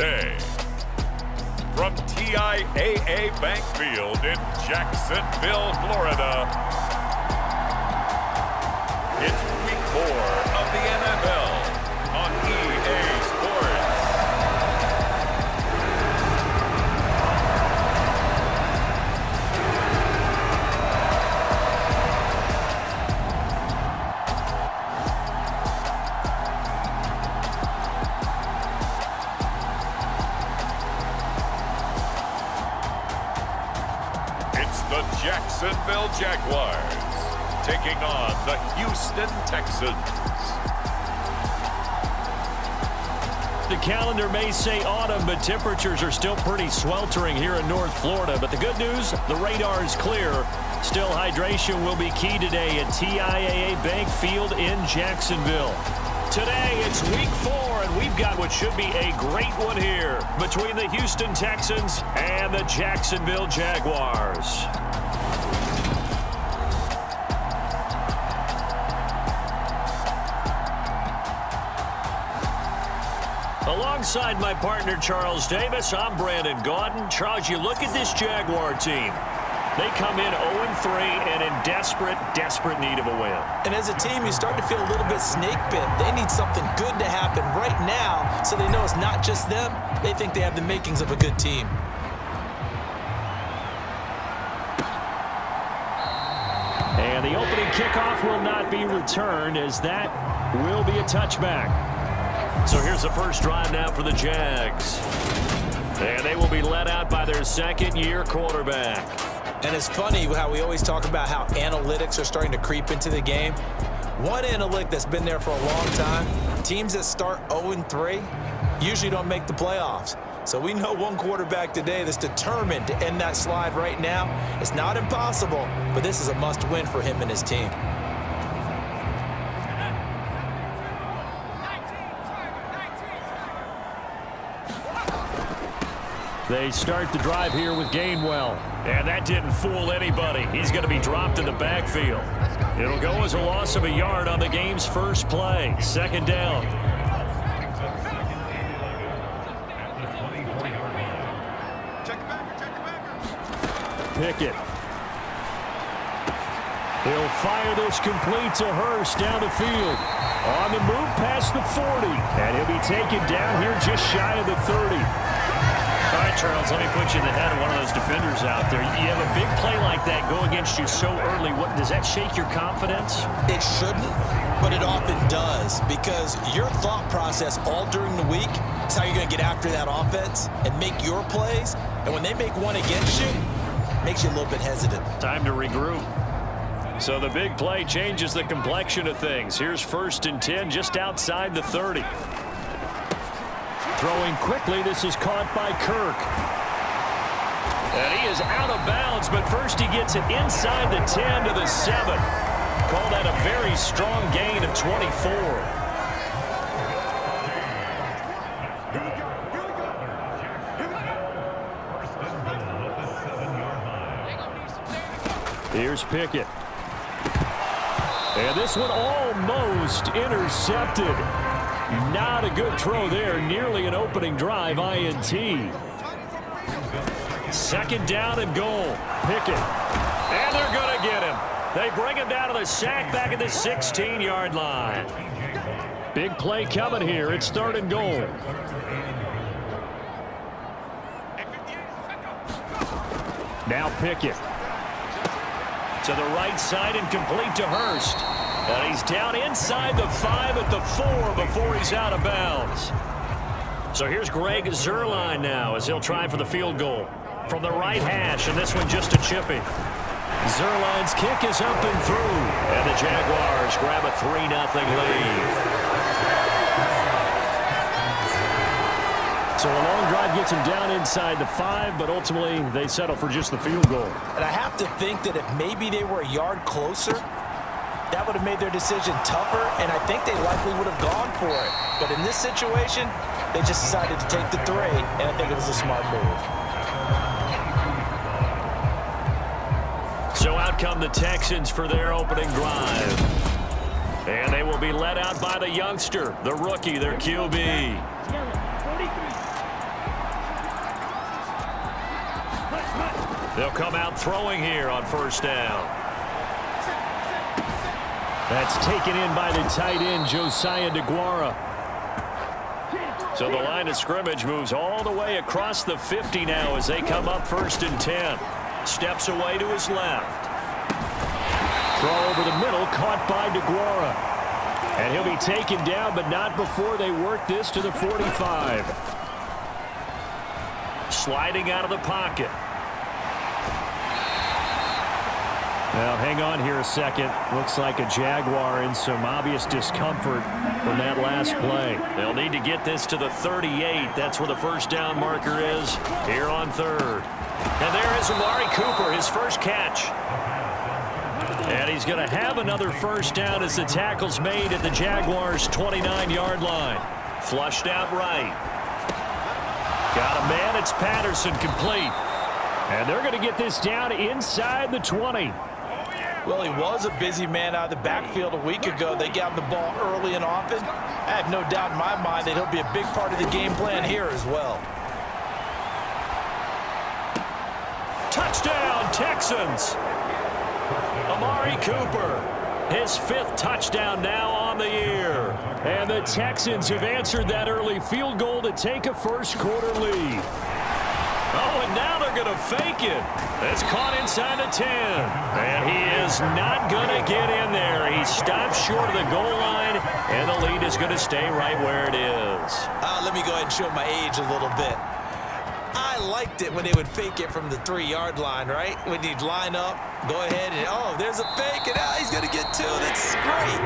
Tuesday. From TIAA Bank Field in Jacksonville, Florida, it's Week 4 of the NFL on EA Sports. The Jacksonville Jaguars taking on the Houston Texans. The calendar may say autumn, but temperatures are still pretty sweltering here in North Florida. But the good news, the radar is clear. Still, hydration will be key today at TIAA Bank Field in Jacksonville. Today, it's Week 4, and we've got what should be a great one here between the Houston Texans and the Jacksonville Jaguars. Alongside my partner, Charles Davis, I'm Brandon Gaudin. Charles, you look at this Jaguar team. They come in 0-3 and in desperate need of a win. And as a team, you start to feel a little bit snake bit. They need something good to happen right now so they know it's not just them. They think they have the makings of a good team. And the opening kickoff will not be returned, as that will be a touchback. So here's the first drive now for the Jags. And they will be led out by their second-year quarterback. And it's funny how we always talk about how analytics are starting to creep into the game. One analytic that's been there for a long time, teams that start 0-3 usually don't make the playoffs. So we know one quarterback today that's determined to end that slide right now. It's not impossible, but this is a must-win for him and his team. They start the drive here with Gainwell. And that didn't fool anybody. He's going to be dropped in the backfield. It'll go as a loss of a yard on the game's first play. Second down. Pickett. He'll fire this complete to Hurst down the field. On the move past the 40. And he'll be taken down here just shy of the 30. All right, Charles, let me put you in the head of one of those defenders out there. You have a big play like that go against you so early. What, does that shake your confidence? It shouldn't, but it often does, because your thought process all during the week is how you're going to get after that offense and make your plays. And when they make one against you, it makes you a little bit hesitant. Time to regroup. So the big play changes the complexion of things. Here's 1st and 10 just outside the 30. Throwing quickly, this is caught by Kirk. And he is out of bounds, but first he gets it inside the 10 to the 7. Call that a very strong gain of 24. Here's Pickett. And this one almost intercepted. Not a good throw there. Nearly an opening drive, INT. Second down and goal. Pickett. And they're going to get him. They bring him down to the sack back at the 16-yard line. Big play coming here. It's 3rd and goal. Now Pickett. To the right side and complete to Hurst. And he's down inside the 5 at the 4 before he's out of bounds. So here's Greg Zuerlein now as he'll try for the field goal from the right hash, and this one just a chippy. Zuerlein's kick is up and through, and the Jaguars grab a 3-0 lead. So a long drive gets him down inside the 5, but ultimately they settle for just the field goal. And I have to think that if maybe they were a yard closer, that would have made their decision tougher, and I think they likely would have gone for it. But in this situation, they just decided to take the 3, and I think it was a smart move. So out come the Texans for their opening drive. And they will be led out by the youngster, the rookie, their QB. They'll come out throwing here on first down. That's taken in by the tight end, Josiah DeGuara. So the line of scrimmage moves all the way across the 50 now as they come up 1st and 10. Steps away to his left. Throw over the middle, caught by DeGuara. And he'll be taken down, but not before they work this to the 45. Sliding out of the pocket. Now, hang on here a second. Looks like a Jaguar in some obvious discomfort from that last play. They'll need to get this to the 38. That's where the first down marker is here on 3rd. And there is Amari Cooper, his first catch. And he's going to have another first down as the tackle's made at the Jaguars' 29-yard line. Flushed out right. Got a man. It's Patterson, complete. And they're going to get this down inside the 20. Well, he was a busy man out of the backfield a week ago. They got him the ball early and often. I have no doubt in my mind that he'll be a big part of the game plan here as well. Touchdown, Texans. Amari Cooper, his 5th touchdown now on the year. And the Texans have answered that early field goal to take a first-quarter lead. Oh, and now they're going to fake it. It's caught inside the 10. And he is not going to get in there. He stops short of the goal line, and the lead is going to stay right where it is. Let me go ahead and show my age a little bit. I liked it when they would fake it from the 3-yard line, right? When you'd line up, go ahead, and oh, there's a fake, and he's going to get 2. That's great.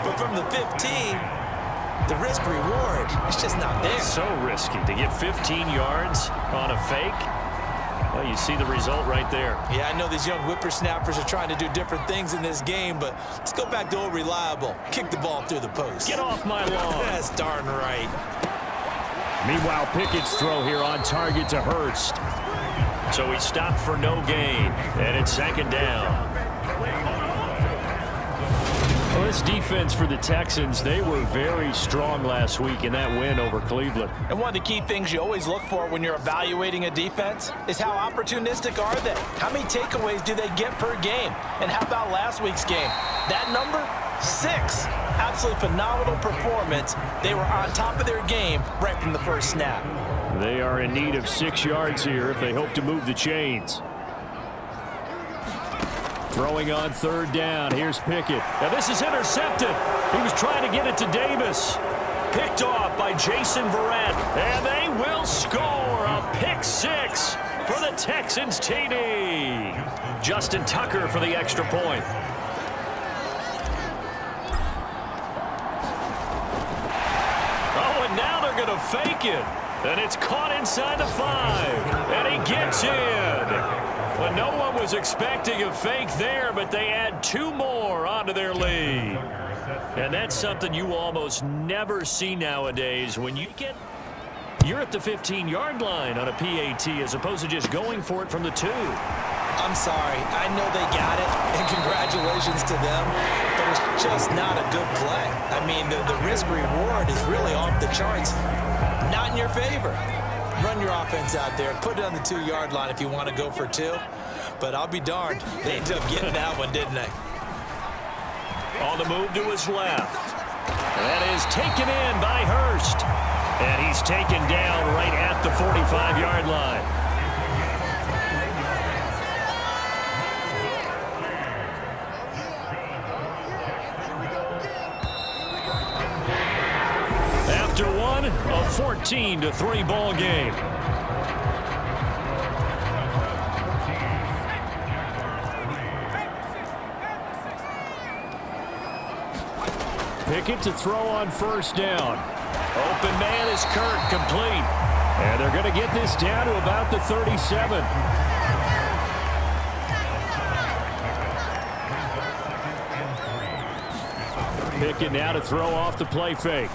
But from the 15... the risk reward, it's just not there. So risky to get 15 yards on a fake. Well, you see the result right there. Yeah, I know these young whippersnappers are trying to do different things in this game, but let's go back to old reliable. Kick the ball through the post. Get off my lawn. That's darn right. Meanwhile, Pickett's throw here on target to Hurst. So he stopped for no gain, and it's 2nd down. Well, this defense for the Texans, they were very strong last week in that win over Cleveland. And one of the key things you always look for when you're evaluating a defense is how opportunistic are they? How many takeaways do they get per game? And how about last week's game? That number? 6. Absolutely phenomenal performance. They were on top of their game right from the first snap. They are in need of 6 yards here if they hope to move the chains. Throwing on 3rd down. Here's Pickett. Now this is intercepted. He was trying to get it to Davis. Picked off by Jason Verrett. And they will score a pick 6 for the Texans TD. Justin Tucker for the extra point. Oh, and now they're going to fake it. And it's caught inside the 5. And he gets in. Well, no one was expecting a fake there, but they add 2 more onto their lead. And that's something you almost never see nowadays when you're at the 15-yard line on a PAT as opposed to just going for it from the 2. I'm sorry. I know they got it, and congratulations to them, but it's just not a good play. I mean, the risk-reward is really off the charts. Not in your favor. Run your offense out there. Put it on the 2-yard line if you want to go for 2. But I'll be darned. They ended up getting that one, didn't they? On the move to his left. That is taken in by Hurst. And he's taken down right at the 45-yard line. After one, a 14-3 ball game. Pickett to throw on first down. Open man is Kirk, complete. And they're going to get this down to about the 37. Pickett now to throw off the play fake.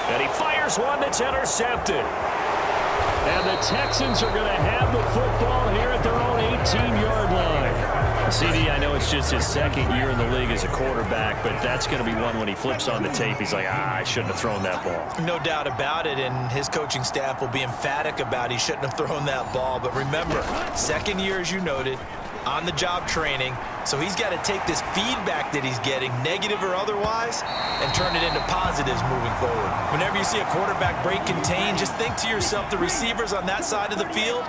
And he fires one that's intercepted. And the Texans are going to have the football here at their own 18-yard line. CD, I know it's just his second year in the league as a quarterback, but that's going to be one when he flips on the tape, he's like, I shouldn't have thrown that ball. No doubt about it, and his coaching staff will be emphatic about he shouldn't have thrown that ball. But remember, second year, as you noted, on-the-job training, so he's got to take this feedback that he's getting, negative or otherwise, and turn it into positives moving forward. Whenever you see a quarterback break contain, just think to yourself, the receivers on that side of the field,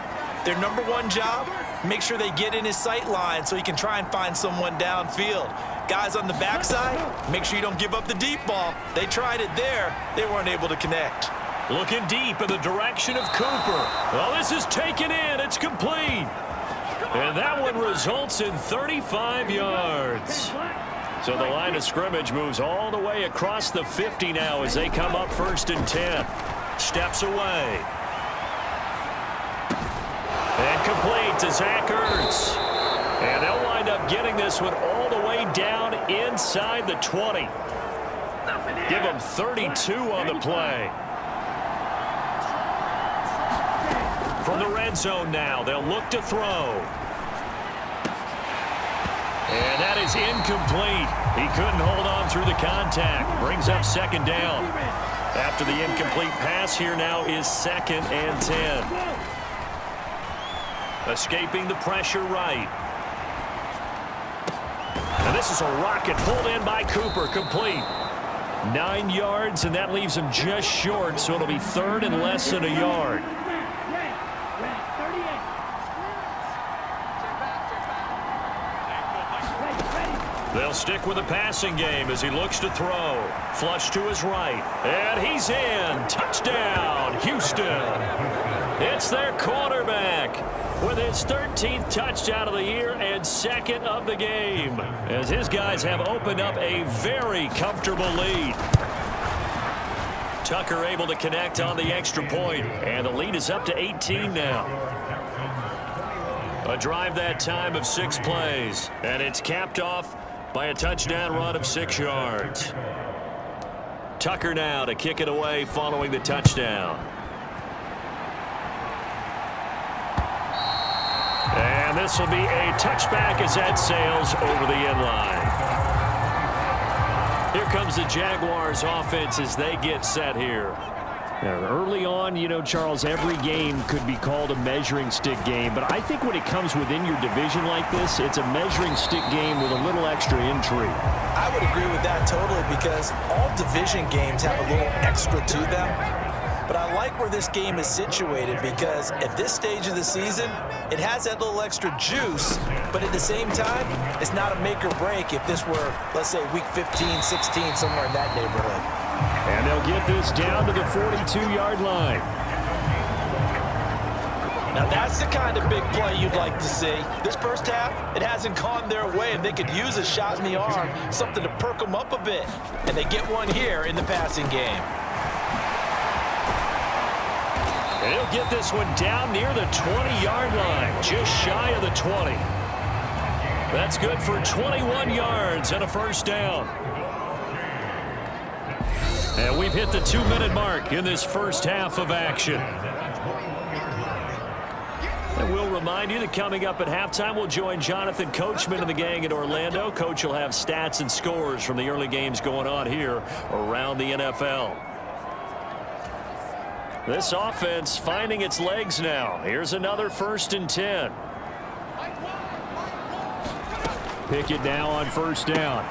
their number one job, make sure they get in his sight line so he can try and find someone downfield. Guys on the backside, make sure you don't give up the deep ball. They tried it there. They weren't able to connect. Looking deep in the direction of Cooper. Well, this is taken in. It's complete. And that one results in 35 yards. So the line of scrimmage moves all the way across the 50 now as they come up 1st and 10. Steps away. And complete to Zach Ertz. And they'll wind up getting this one all the way down inside the 20. Give them 32 on the play. From the red zone now, they'll look to throw. And that is incomplete. He couldn't hold on through the contact. Brings up 2nd down. After the incomplete pass, here now is 2nd and 10. Escaping the pressure right. And this is a rocket pulled in by Cooper. Complete. 9 yards, and that leaves him just short, so it'll be 3rd and less than a yard. They'll stick with the passing game as he looks to throw. Flush to his right. And he's in. Touchdown, Houston. It's their quarterback with his 13th touchdown of the year and 2nd of the game, as his guys have opened up a very comfortable lead. Tucker able to connect on the extra point, and the lead is up to 18 now. A drive that time of 6 plays, and it's capped off by a touchdown run of 6 yards. Tucker now to kick it away following the touchdown. And this will be a touchback as that sails over the end line. Here comes the Jaguars offense as they get set here. Now, early on, you know, Charles, every game could be called a measuring stick game, but I think when it comes within your division like this, it's a measuring stick game with a little extra intrigue. I would agree with that totally, because all division games have a little extra to them. But I like where this game is situated, because at this stage of the season, it has that little extra juice, but at the same time, it's not a make or break if this were, let's say, week 15, 16, somewhere in that neighborhood. And they'll get this down to the 42-yard line. Now that's the kind of big play you'd like to see. This first half, it hasn't gone their way, and they could use a shot in the arm, something to perk them up a bit. And they get one here in the passing game. And he'll get this one down near the 20-yard line, just shy of the 20. That's good for 21 yards and a first down. And we've hit the 2-minute mark in this first half of action. And we'll remind you that coming up at halftime, we'll join Jonathan Coachman and the gang in Orlando. Coach will have stats and scores from the early games going on here around the NFL. This offense finding its legs now. Here's another 1st and 10. Pickett now on 1st down.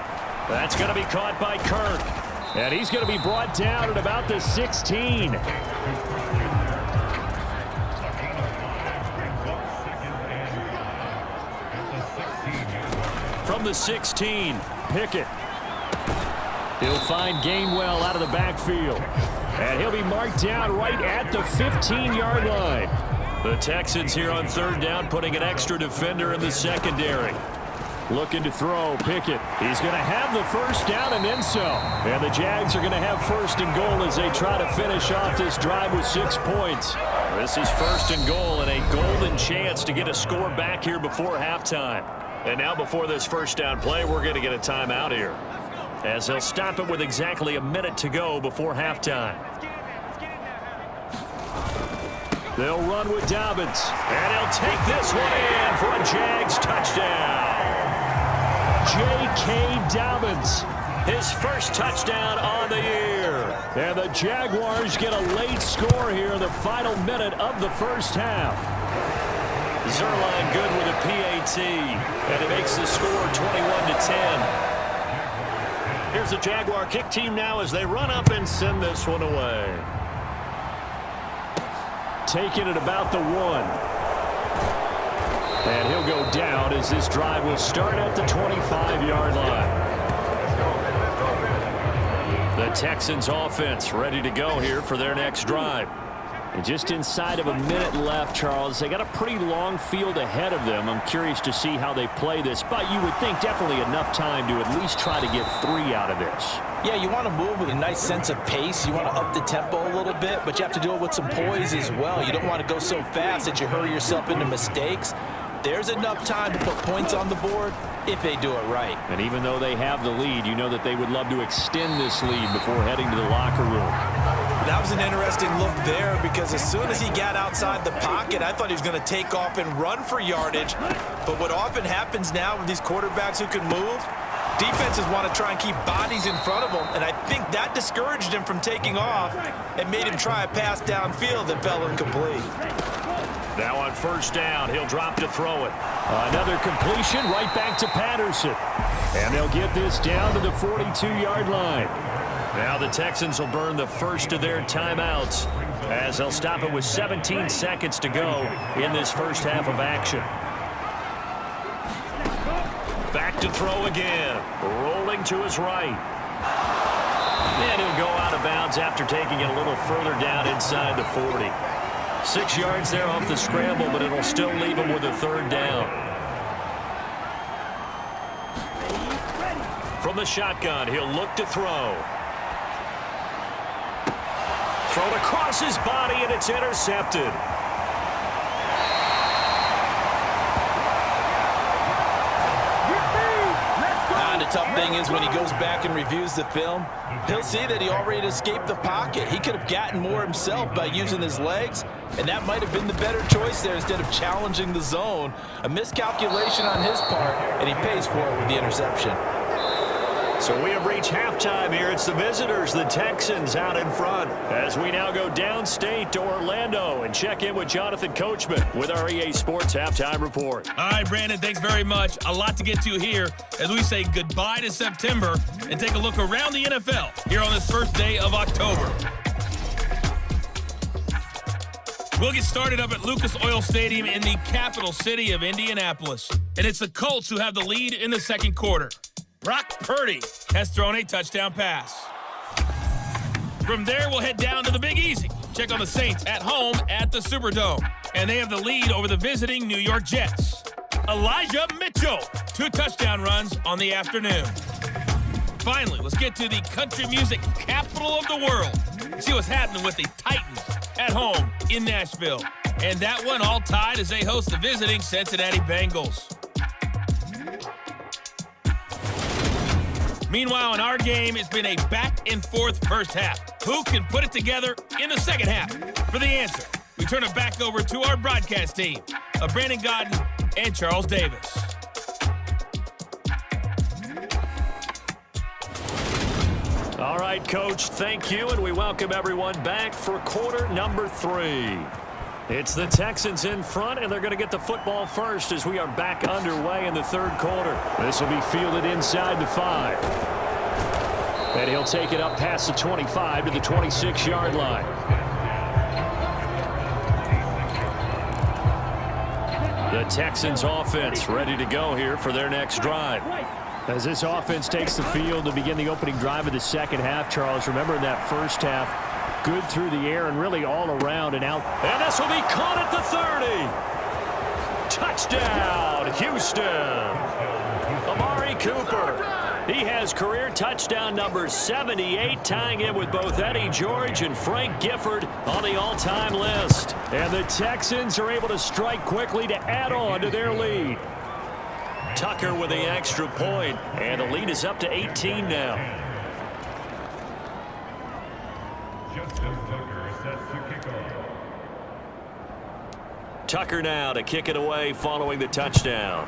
That's going to be caught by Kirk. And he's going to be brought down at about the 16. From the 16, Pickett. He'll find Gainwell out of the backfield. And he'll be marked down right at the 15-yard line. the Texans here on 3rd down, putting an extra defender in the secondary. Looking to throw, Pickett. He's going to have the 1st down and then some. And the Jags are going to have 1st and goal as they try to finish off this drive with 6 points. This is 1st and goal and a golden chance to get a score back here before halftime. And now before this 1st down play, we're going to get a timeout here, as they'll stop it with exactly a minute to go before halftime. They'll run with Dobbins, and he'll take this one in for a Jags touchdown. J.K. Dobbins. His first touchdown on the year. And the Jaguars get a late score here in the final minute of the first half. Zerline good with a PAT. And it makes the score 21-10. Here's the Jaguar kick team now as they run up and send this one away. Taking it about the 1. And he'll go down as this drive will start at the 25-yard line. The Texans offense ready to go here for their next drive. And just inside of a minute left, Charles. They got a pretty long field ahead of them. I'm curious to see how they play this, but you would think definitely enough time to at least try to get 3 out of this. Yeah, you want to move with a nice sense of pace. You want to up the tempo a little bit, but you have to do it with some poise as well. You don't want to go so fast that you hurry yourself into mistakes. There's enough time to put points on the board if they do it right. And even though they have the lead, you know that they would love to extend this lead before heading to the locker room. That was an interesting look there because as soon as he got outside the pocket, I thought he was going to take off and run for yardage. But what often happens now with these quarterbacks who can move, defenses want to try and keep bodies in front of them, and I think that discouraged him from taking off and made him try a pass downfield that fell incomplete. Now on first down, he'll drop to throw it. Another completion right back to Patterson. And they'll get this down to the 42-yard line. Now the Texans will burn the first of their timeouts as they'll stop it with 17 seconds to go in this first half of action. Back to throw again. Rolling to his right. And he'll go out of bounds after taking it a little further down inside the 40. 6 yards there off the scramble, but it'll still leave him with a third down. From the shotgun, he'll look to throw. Thrown across his body, and it's intercepted. The tough thing is when he goes back and reviews the film, he'll see that he already escaped the pocket. He could have gotten more himself by using his legs, and that might have been the better choice there instead of challenging the zone. A miscalculation on his part, and he pays for it with the interception. So we have reached halftime here. It's the visitors, the Texans, out in front. As we now go downstate to Orlando and check in with Jonathan Coachman with our EA Sports Halftime Report. All right, Brandon, thanks very much. A lot to get to here as we say goodbye to September and take a look around the NFL here on this first day of October. We'll get started up at Lucas Oil Stadium in the capital city of Indianapolis. And it's the Colts who have the lead in the second quarter. Brock Purdy has thrown a touchdown pass. From there, we'll head down to the Big Easy. Check on the Saints at home at the Superdome. And they have the lead over the visiting New York Jets. Elijah Mitchell, 2 touchdown runs on the afternoon. Finally, let's get to the country music capital of the world. See what's happening with the Titans at home in Nashville. And that one all tied as they host the visiting Cincinnati Bengals. Meanwhile, in our game, it's been a back-and-forth first half. Who can put it together in the second half? For the answer, we turn it back over to our broadcast team of Brandon Godden and Charles Davis. All right, Coach, thank you, and we welcome everyone back for quarter number 3. It's the Texans in front, and they're going to get the football first as we are back underway in the third quarter. This will be fielded inside the 5. And he'll take it up past the 25 to the 26-yard line. The Texans offense ready to go here for their next drive. As this offense takes the field to begin the opening drive of the second half, Charles, remember in that first half, good through the air and really all around and out. And this will be caught at the 30. Touchdown, Houston. Amari Cooper. He has career touchdown number 78, tying it with both Eddie George and Frank Gifford on the all-time list. And the Texans are able to strike quickly to add on to their lead. Tucker with the extra point, and the lead is up to 18 now. Tucker now to kick it away following the touchdown.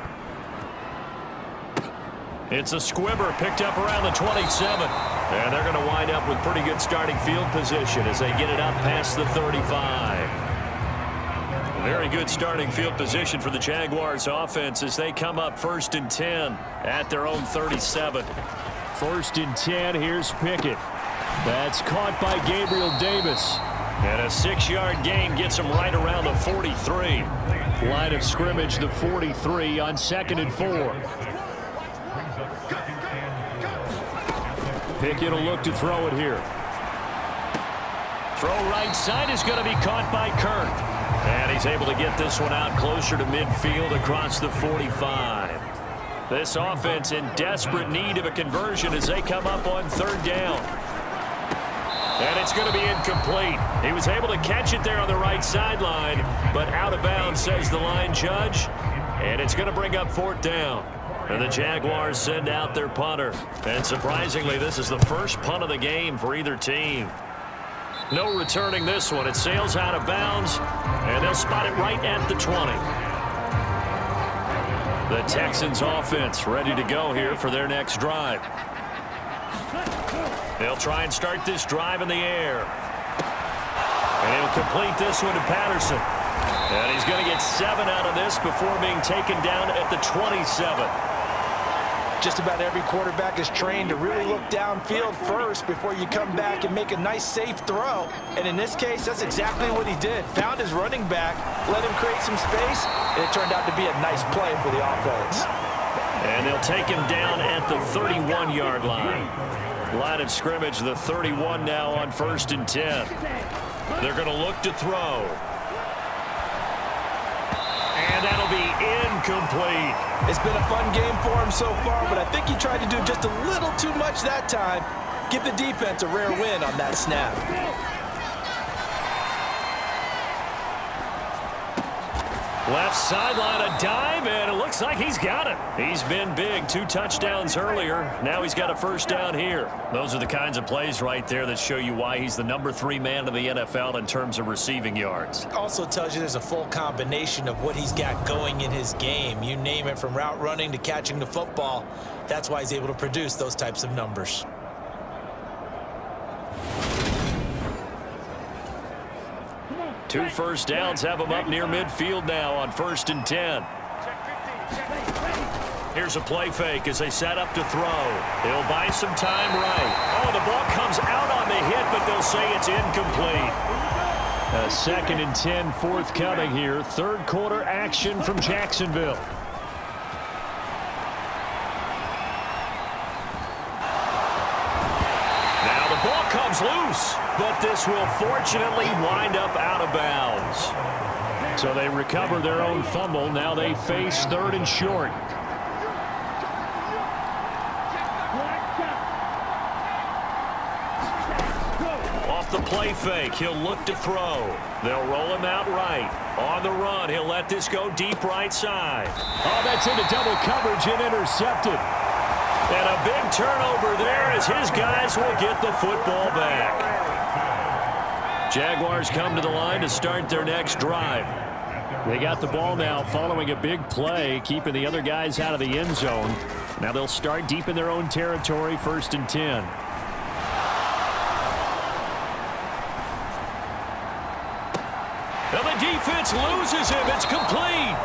It's a squibber picked up around the 27. And they're going to wind up with pretty good starting field position as they get it up past the 35. Very good starting field position for the Jaguars offense as they come up 1st and 10 at their own 37. 1st and 10, here's Pickett. That's caught by Gabriel Davis. And a 6-yard gain gets him right around the 43. Line of scrimmage, the 43 on 2nd and 4. Pickett will look to throw it here. Throw right side is going to be caught by Kirk. And he's able to get this one out closer to midfield across the 45. This offense in desperate need of a conversion as they come up on 3rd down. And it's going to be incomplete. He was able to catch it there on the right sideline, but out of bounds, says the line judge. And it's going to bring up 4th down. And the Jaguars send out their punter. And surprisingly, this is the first punt of the game for either team. No returning this one. It sails out of bounds, and they'll spot it right at the 20. The Texans offense ready to go here for their next drive. They'll try and start this drive in the air. And he'll complete this one to Patterson. And he's going to get 7 out of this before being taken down at the 27. Just about every quarterback is trained to really look downfield first before you come back and make a nice, safe throw. And in this case, that's exactly what he did. Found his running back, let him create some space, and it turned out to be a nice play for the offense. And they'll take him down at the 31-yard line. Line of scrimmage, the 31 now on 1st and 10. They're going to look to throw. And that'll be incomplete. It's been a fun game for him so far, but I think he tried to do just a little too much that time. Give the defense a rare win on that snap. Left sideline, a dive, and it looks like he's got it. He's been big, 2 touchdowns earlier. Now he's got a 1st down here. Those are the kinds of plays right there that show you why he's the number 3 man in the NFL in terms of receiving yards. Also tells you there's a full combination of what he's got going in his game. You name it, from route running to catching the football. That's why he's able to produce those types of numbers. Two 1st downs have him up near midfield now on 1st and 10. Here's a play fake as they set up to throw. They'll buy some time right. Oh, the ball comes out on the hit, but they'll say it's incomplete. A 2nd and 10 forthcoming here. 3rd quarter action from Jacksonville. Now the ball comes loose, but this will fortunately wind up out of bounds. So they recover their own fumble. Now they face 3rd and short. Off the play fake, he'll look to throw. They'll roll him out right. On the run, he'll let this go deep right side. Oh, that's into double coverage and intercepted. And a big turnover there as his guys will get the football back. Jaguars come to the line to start their next drive. They got the ball now following a big play, keeping the other guys out of the end zone. Now they'll start deep in their own territory, 1st and 10. Now the defense loses him. It's complete.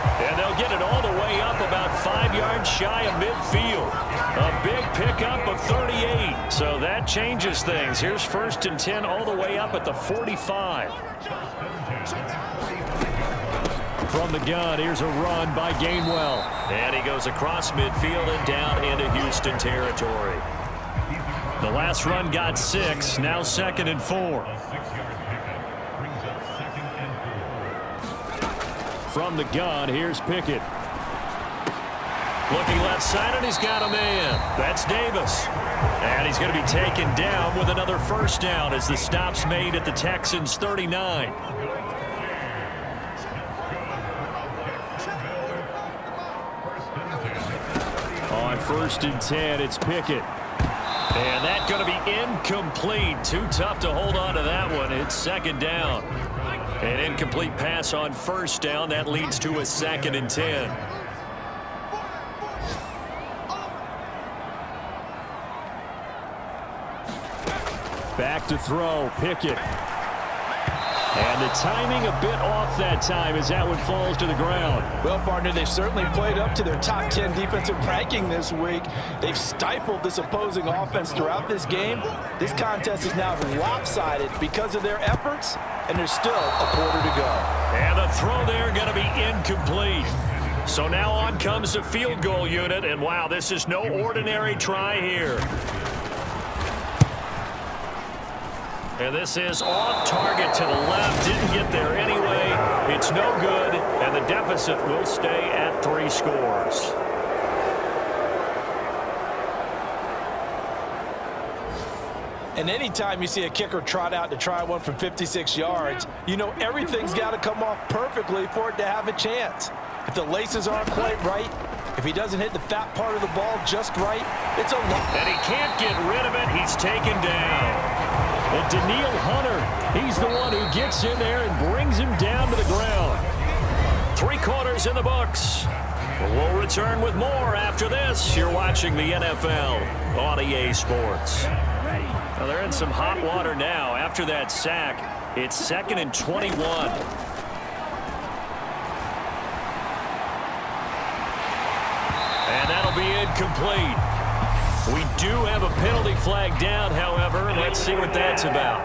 And they'll get it all the way up about 5 yards shy of midfield. A big pickup of 38. So that changes things. Here's 1st and 10 all the way up at the 45. From the gun, here's a run by Gainwell. And he goes across midfield and down into Houston territory. The last run got 6. Now 2nd and 4. From the gun, here's Pickett. Looking left side, and he's got a man. That's Davis. And he's going to be taken down with another 1st down as the stop's made at the Texans' 39. On 1st and 10, it's Pickett. And that's going to be incomplete. Too tough to hold on to that one. It's 2nd down. An incomplete pass on 1st down. That leads to a 2nd and 10. Back to throw, Pickett. And the timing a bit off that time as that one falls to the ground. Well, partner, they've certainly played up to their top 10 defensive ranking this week. They've stifled this opposing offense throughout this game. This contest is now lopsided because of their efforts, and there's still a quarter to go. And the throw there going to be incomplete. So now on comes the field goal unit, and wow, this is no ordinary try here. And this is off target to the left. Didn't get there anyway. It's no good, and the deficit will stay at 3 scores. And anytime you see a kicker trot out to try one from 56 yards, you know everything's got to come off perfectly for it to have a chance. If the laces aren't quite right, if he doesn't hit the fat part of the ball just right, it's a loss. And he can't get rid of it. He's taken down. And Daniil Hunter, he's the one who gets in there and brings him down to the ground. 3 quarters in the books. We'll return with more after this. You're watching the NFL on EA Sports. Well, they're in some hot water now. After that sack, it's 2nd and 21. And that'll be incomplete. We do have a penalty flag down, however, and let's see what that's about.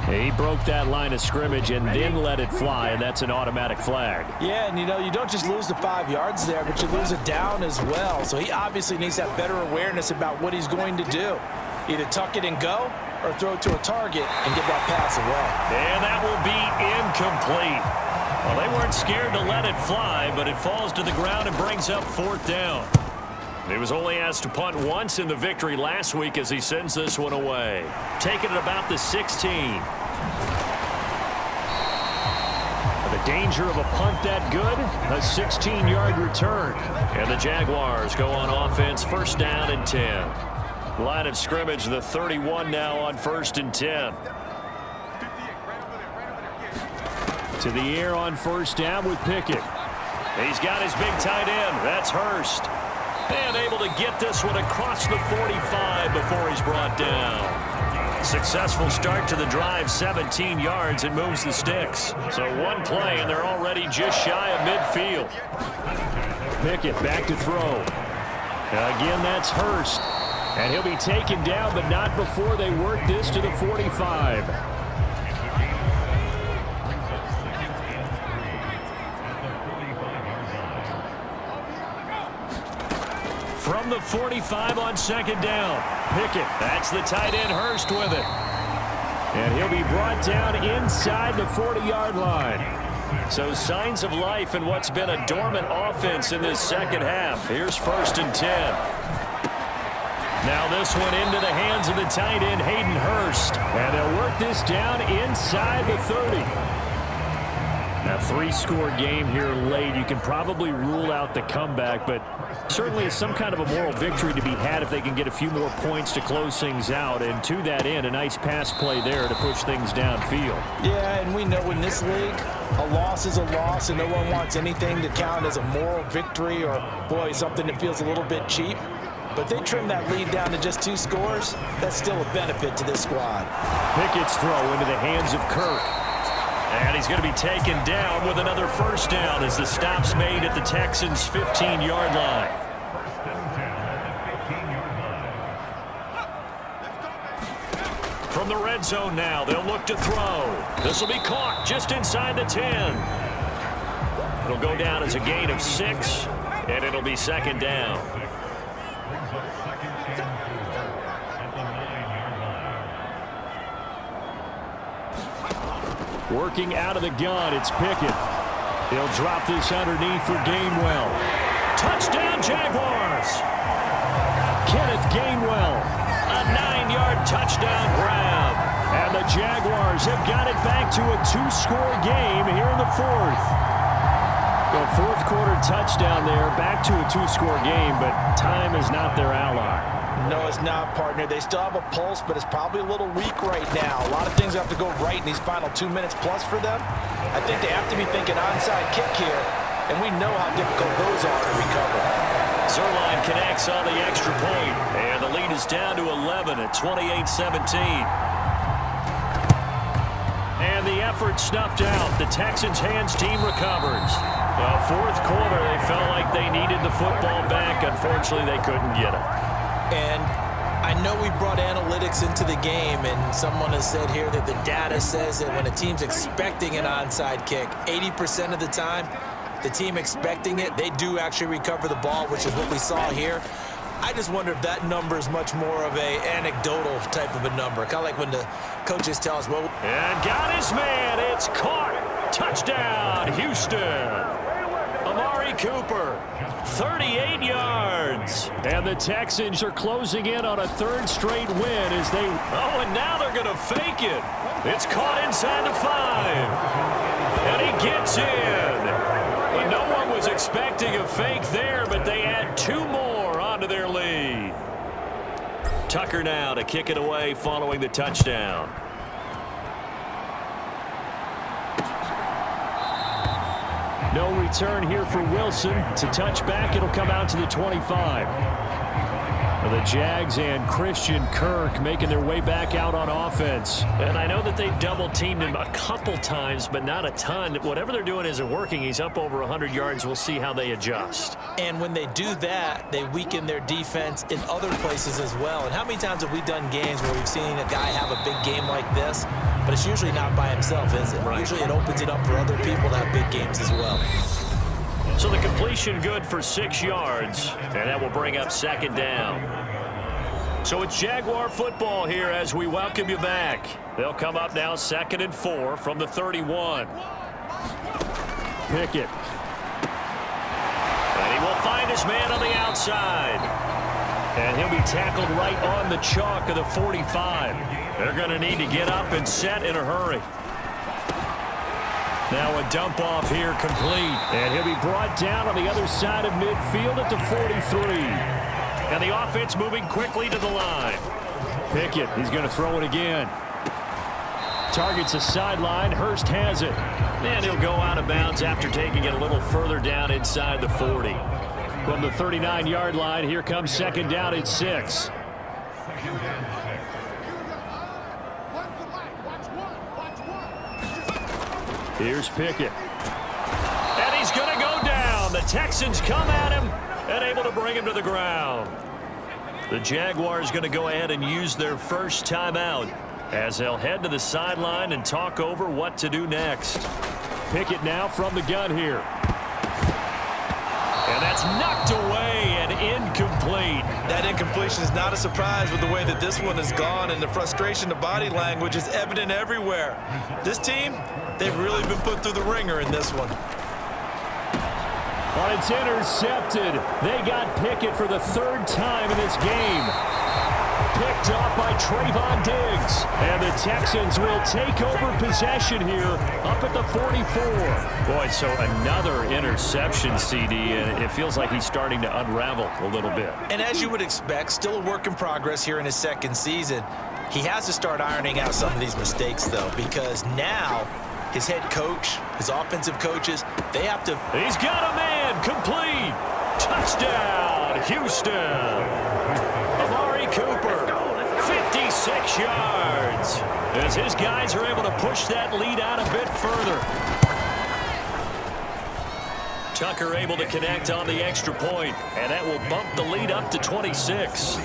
He broke that line of scrimmage and then let it fly, and that's an automatic flag. Yeah, and you know, you don't just lose the 5 yards there, but you lose it down as well. So he obviously needs to have better awareness about what he's going to do. Either tuck it and go or throw it to a target and get that pass away. And that will be incomplete. Well, they weren't scared to let it fly, but it falls to the ground and brings up 4th down. He was only asked to punt once in the victory last week as he sends this one away. Taking it about the 16. The danger of a punt that good, a 16-yard return. And the Jaguars go on offense, 1st down and 10. Line of scrimmage, the 31 now on 1st and 10. To the air on 1st down with Pickett. He's got his big tight end. That's Hurst. And able to get this one across the 45 before he's brought down. Successful start to the drive, 17 yards, and moves the sticks. So one play, and they're already just shy of midfield. Pickett back to throw. Again, that's Hurst. And he'll be taken down, but not before they work this to the 45. From the 45 on 2nd down. Pickett, that's the tight end Hurst with it. And he'll be brought down inside the 40-yard line. So signs of life in what's been a dormant offense in this second half. Here's 1st and 10. Now this one into the hands of the tight end, Hayden Hurst. And they'll work this down inside the 30. A 3-score game here late. You can probably rule out the comeback, but certainly some kind of a moral victory to be had if they can get a few more points to close things out. And to that end, a nice pass play there to push things downfield. Yeah, and we know in this league, a loss is a loss, and no one wants anything to count as a moral victory or, boy, something that feels a little bit cheap. But they trim that lead down to just 2 scores. That's still a benefit to this squad. Pickett's throw into the hands of Kirk. And he's going to be taken down with another 1st down as the stop's made at the Texans' 15-yard line. From the red zone now, they'll look to throw. This will be caught just inside the 10. It'll go down as a gain of 6, and it'll be 2nd down. Working out of the gun, it's Pickett. He'll drop this underneath for Gainwell. Touchdown, Jaguars! Kenneth Gainwell. A 9-yard touchdown grab. And the Jaguars have got it back to a 2-score game here in the 4th. The 4th quarter touchdown there, back to a 2-score game, but time is not their ally. No, it's not, partner. They still have a pulse, but it's probably a little weak right now. A lot of things have to go right in these final 2 minutes plus for them. I think they have to be thinking onside kick here, and we know how difficult those are to recover. Zerline connects on the extra point, and the lead is down to 11 at 28-17. And the effort snuffed out. The Texans' hands team recovers. Well, fourth quarter, they felt like they needed the football back. Unfortunately, they couldn't get it. And I know we brought analytics into the game, and someone has said here that the data says that when a team's expecting an onside kick, 80% of the time, the team expecting it, they do actually recover the ball, which is what we saw here. I just wonder if that number is much more of a anecdotal type of a number. Kind of like when the coaches tell us, well... And got his man. It's caught. Touchdown, Houston. Amari Cooper, 38 yards. And the Texans are closing in on a third straight win as they... Oh, and now they're going to fake it. It's caught inside the 5. And he gets in. Well, no one was expecting a fake there, but they add 2 more onto their lead. Tucker now to kick it away following the touchdown. No return here for Wilson. To touch back, it'll come out to the 25. The Jags and Christian Kirk making their way back out on offense. And I know that they've double-teamed him a couple times, but not a ton. Whatever they're doing isn't working. He's up over 100 yards. We'll see how they adjust. And when they do that, they weaken their defense in other places as well. And how many times have we done games where we've seen a guy have a big game like this, but it's usually not by himself, is it? Right. Usually it opens it up for other people to have big games as well. So the completion good for 6 yards, and that will bring up second down. So it's Jaguar football here as we welcome you back. They'll come up now 2nd and 4 from the 31. Pickett. And he will find his man on the outside. And he'll be tackled right on the chalk of the 45. They're going to need to get up and set in a hurry. Now a dump off here complete. And he'll be brought down on the other side of midfield at the 43. And the offense moving quickly to the line. Pickett, he's going to throw it again. Targets a sideline. Hurst has it. And he'll go out of bounds after taking it a little further down inside the 40. From the 39-yard line, here comes second down at 6. Here's Pickett. And he's going to go down. The Texans come at him and able to bring him to the ground. The Jaguars going to go ahead and use their first timeout as they'll head to the sideline and talk over what to do next. Pickett now from the gun here. And that's knocked away and incomplete. That incompletion is not a surprise with the way that this one has gone, and the frustration, the body language is evident everywhere. This team, they've really been put through the ringer in this one. But it's intercepted. They got Pickett for the 3rd time in this game. Picked off by Trayvon Diggs. And the Texans will take over possession here up at the 44. Boy, so another interception, CD, and it feels like he's starting to unravel a little bit. And as you would expect, still a work in progress here in his 2nd season. He has to start ironing out some of these mistakes, though, because now his head coach, his offensive coaches, they have to... He's got a man, complete. Touchdown, Houston. Amari Cooper, 56 yards. As his guys are able to push that lead out a bit further. Tucker able to connect on the extra point, and that will bump the lead up to 26.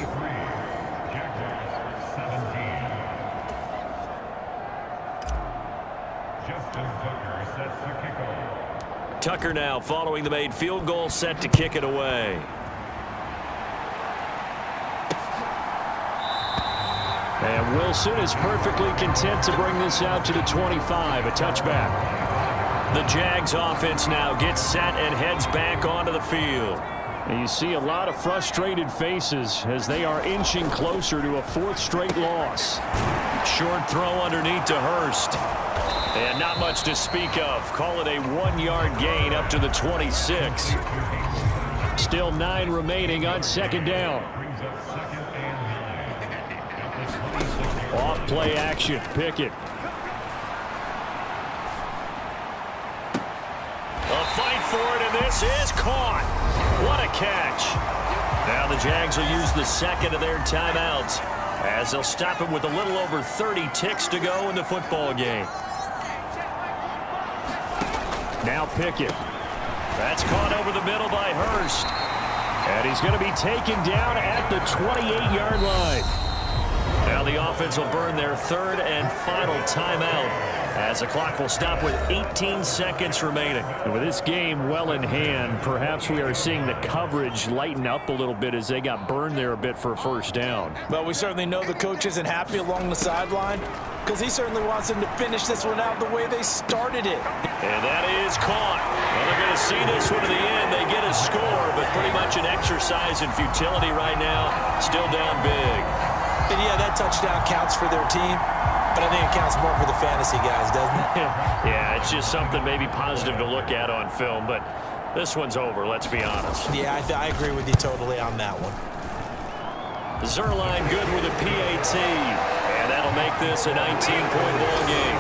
Tucker now following the made field goal, set to kick it away. And Wilson is perfectly content to bring this out to the 25, a touchback. The Jags offense now gets set and heads back onto the field. And you see a lot of frustrated faces as they are inching closer to a 4th straight loss. Short throw underneath to Hurst. And not much to speak of. Call it a 1-yard gain up to the 26. Still 9 remaining on 2nd down. Off play action. Pickett. A fight for it, and this is caught. What a catch. Now the Jags will use the second of their timeouts as they'll stop it with a little over 30 ticks to go in the football game. Now Pickett. That's caught over the middle by Hurst. And he's going to be taken down at the 28-yard line. Now the offense will burn their third and final timeout as the clock will stop with 18 seconds remaining. And with this game well in hand, perhaps we are seeing the coverage lighten up a little bit as they got burned there a bit for a first down. But we certainly know the coach isn't happy along the sideline because he certainly wants them to finish this one out the way they started it. And that is caught. Well, they're going to see this one to the end. They get a score, but pretty much an exercise in futility right now. Still down big. And yeah, that touchdown counts for their team, but I think it counts more for the fantasy guys, doesn't it? Yeah, it's just something maybe positive to look at on film, but this one's over, let's be honest. Yeah, I agree with you totally on that one. Zerline good with a PAT, and that'll make this a 19-point ball game.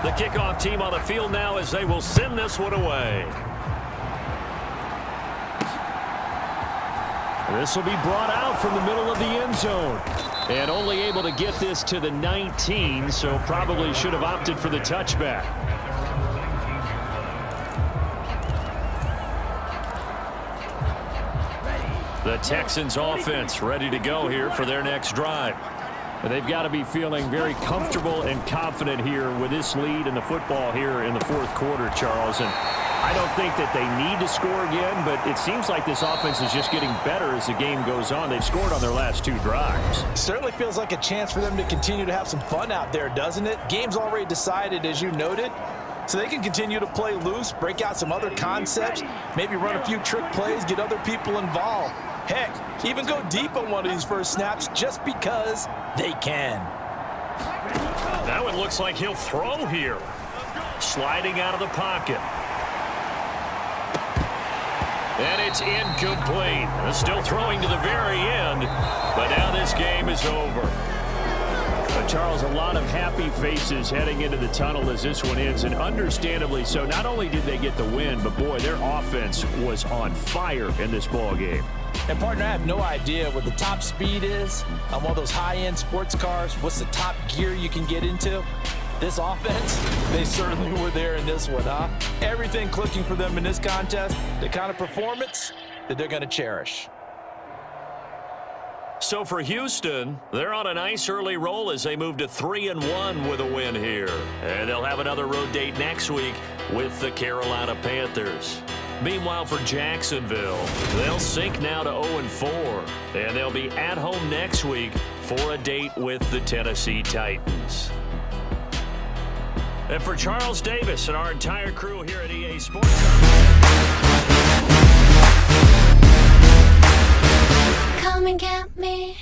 The kickoff team on the field now as they will send this one away. This will be brought out from the middle of the end zone. And only able to get this to the 19, so probably should have opted for the touchback. The Texans offense ready to go here for their next drive. They've got to be feeling very comfortable and confident here with this lead in the football here in the fourth quarter, Charles. And I don't think that they need to score again, but it seems like this offense is just getting better as the game goes on. They've scored on their last two drives. Certainly feels like a chance for them to continue to have some fun out there, doesn't it? Game's already decided, as you noted, so they can continue to play loose, break out some other concepts, maybe run a few trick plays, get other people involved. Heck, even go deep on one of these first snaps just because they can. Now it looks like he'll throw here. Sliding out of the pocket. And it's incomplete. Still throwing to the very end, but now this game is over. But Charles, a lot of happy faces heading into the tunnel as this one ends, and understandably so. Not only did they get the win, but boy, their offense was on fire in this ball game. And partner, I have no idea what the top speed is on one of those high-end sports cars. What's the top gear you can get into? This offense, they certainly were there in this one, huh? Everything clicking for them in this contest, the kind of performance that they're going to cherish. So for Houston, they're on a nice early roll as they move to 3-1 with a win here. And they'll have another road date next week with the Carolina Panthers. Meanwhile, for Jacksonville, they'll sink now to 0-4, and they'll be at home next week for a date with the Tennessee Titans. And for Charles Davis and our entire crew here at EA Sports, come and get me.